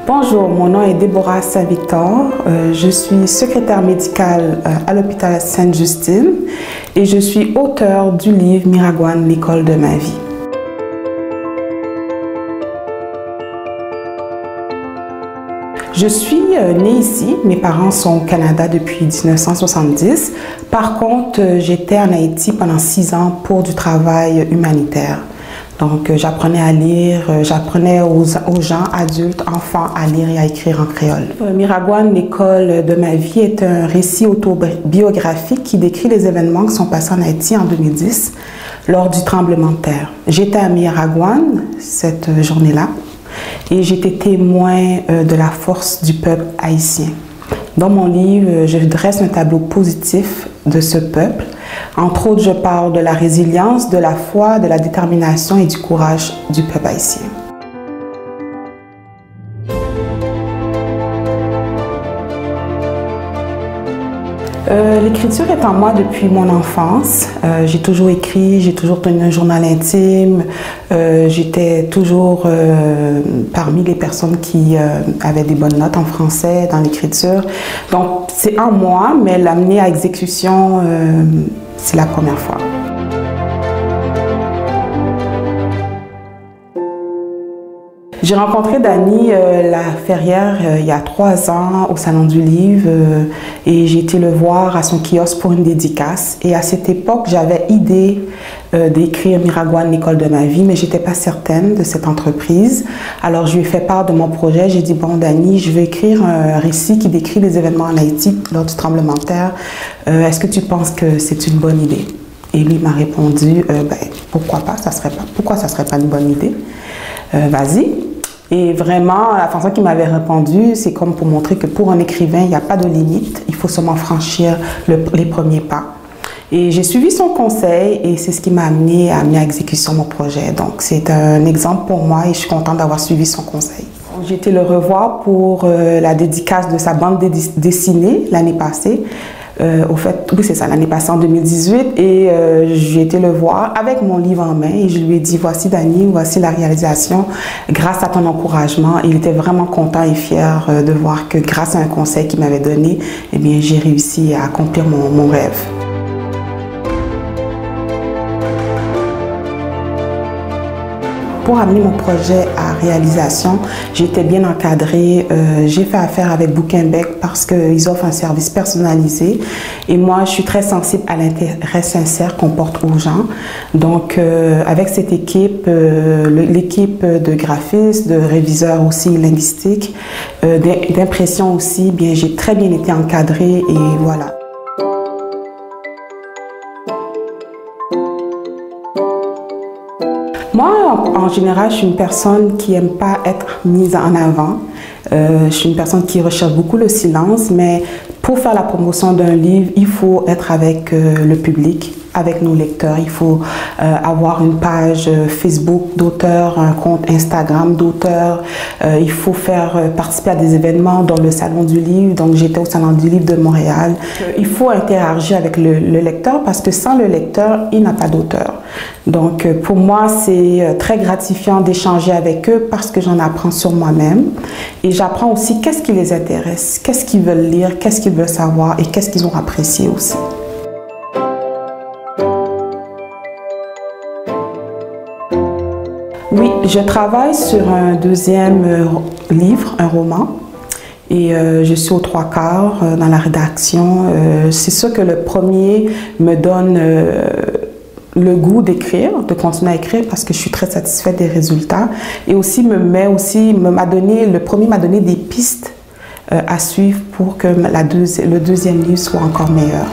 Bonjour, mon nom est Déborah Saint-Victor. Je suis secrétaire médicale à l'hôpital Sainte-Justine et je suis auteure du livre Miragouane, l'école de ma vie. Je suis née ici, mes parents sont au Canada depuis 1970. Par contre, j'étais en Haïti pendant 6 ans pour du travail humanitaire. Donc, j'apprenais à lire, j'apprenais aux gens, adultes, enfants, à lire et à écrire en créole. Miragouane, l'école de ma vie, est un récit autobiographique qui décrit les événements qui sont passés en Haïti en 2010, lors du tremblement de terre. J'étais à Miragouane cette journée-là et j'étais témoin de la force du peuple haïtien. Dans mon livre, je dresse un tableau positif de ce peuple. Entre autres, je parle de la résilience, de la foi, de la détermination et du courage du peuple haïtien. L'écriture est en moi depuis mon enfance. J'ai toujours écrit, j'ai toujours tenu un journal intime. J'étais toujours parmi les personnes qui avaient des bonnes notes en français dans l'écriture. Donc c'est en moi, mais l'amener à exécution, c'est la première fois. J'ai rencontré Dany Laferrière il y a 3 ans au Salon du Livre et j'ai été le voir à son kiosque pour une dédicace. Et à cette époque, j'avais idée d'écrire Miragouane, l'école de ma vie, mais j'étais pas certaine de cette entreprise. Alors je lui ai fait part de mon projet. J'ai dit, bon Dany, je vais écrire un récit qui décrit les événements en Haïti lors du tremblement de terre. Est-ce que tu penses que c'est une bonne idée? Et lui m'a répondu, pourquoi pas, pourquoi ça serait pas une bonne idée? Vas-y. Et vraiment, la façon qu'il m'avait répondu, c'est comme pour montrer que pour un écrivain, il n'y a pas de limite, il faut seulement franchir les premiers pas. Et j'ai suivi son conseil et c'est ce qui m'a amené à mener à exécution mon projet. Donc c'est un exemple pour moi et je suis contente d'avoir suivi son conseil. J'ai été le revoir pour la dédicace de sa bande dessinée l'année passée. Au fait, oui, c'est ça, l'année passée en 2018, et j'ai été le voir avec mon livre en main et je lui ai dit, voici Dany, voici la réalisation, grâce à ton encouragement. Il était vraiment content et fier de voir que grâce à un conseil qu'il m'avait donné, eh bien, j'ai réussi à accomplir mon rêve. Pour amener mon projet à réalisation, j'ai été bien encadrée. J'ai fait affaire avec Bouquinbec parce qu'ils offrent un service personnalisé. Et moi, je suis très sensible à l'intérêt sincère qu'on porte aux gens. Donc, avec cette équipe, l'équipe de graphistes, de réviseurs aussi linguistiques, d'impression aussi, bien, j'ai très bien été encadrée et voilà. Moi, en général, je suis une personne qui n'aime pas être mise en avant. Je suis une personne qui recherche beaucoup le silence, mais pour faire la promotion d'un livre, il faut être avec le public, avec nos lecteurs. Il faut avoir une page Facebook d'auteur, un compte Instagram d'auteur. Il faut faire participer à des événements dans le Salon du Livre. Donc, j'étais au Salon du Livre de Montréal. Il faut interagir avec le lecteur parce que sans le lecteur, il n'a pas d'auteur. Donc, pour moi, c'est très gratifiant d'échanger avec eux parce que j'en apprends sur moi-même. Et j'apprends aussi qu'est-ce qui les intéresse, qu'est-ce qu'ils veulent lire, qu'est-ce qu'ils veulent savoir et qu'est-ce qu'ils ont apprécié aussi. Oui, je travaille sur un deuxième livre, un roman. Et je suis aux 3/4 dans la rédaction. C'est sûr que le premier me donne le goût d'écrire, de continuer à écrire parce que je suis très satisfaite des résultats. Et aussi, le premier m'a donné des pistes à suivre pour que le deuxième livre soit encore meilleur.